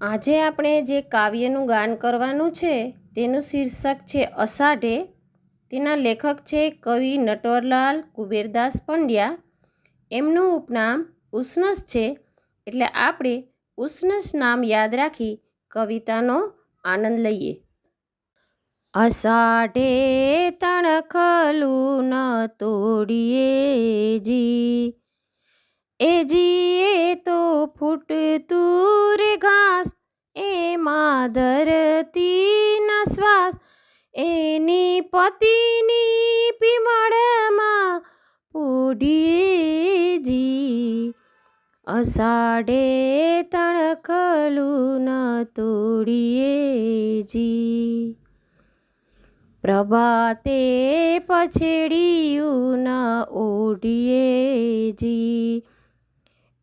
આજે આપણે જે કાવ્યનું ગાન કરવાનું છે તેનું શીર્ષક છે અષાઢે. તેના લેખક છે કવિ નટવરલાલ કુબેરદાસ પંડ્યા. એમનું ઉપનામ ઉષ્ણસ છે, એટલે આપણે ઉષ્ણસ નામ યાદ રાખી કવિતાનો આનંદ લઈએ. અષાઢે તણખલું ન તોડીએ જી, એ જીએ તો ફૂટતું રે ઘાસ, એમાં ધરતીના શ્વાસ, એની પતિની પીમળમાં પોઢીએ જી. અષાઢે તણખલું ન તોડીએ જી, પ્રભાતે પછેડિયું ન ઓઢીએ જી,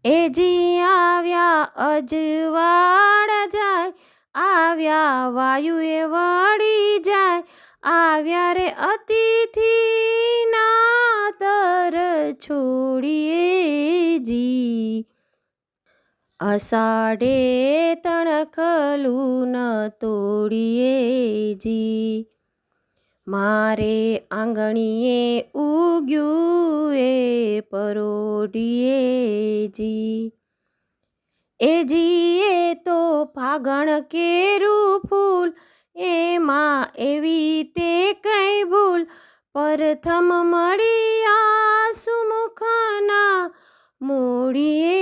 એ જી આવ્યા અજવાળ જાય, આવ્યા વાયુએ વળી જાય, આવ્યા રે અતિથિના દર છોડીએ જી. અષાઢે તણખલું ન તોડીએ જી, મારે આંગણીએ ઉગ્યું એ પરોઢીએ જી, એ જીએ તો ફાગણ કેરું ફૂલ, એમાં એવી તે કઈ ભૂલ, પ્રથમ મળ્યા સુમુખના મોડીએ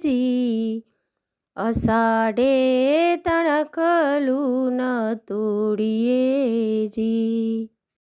જી. અષાઢે તણખલું ન તોડીએ જી.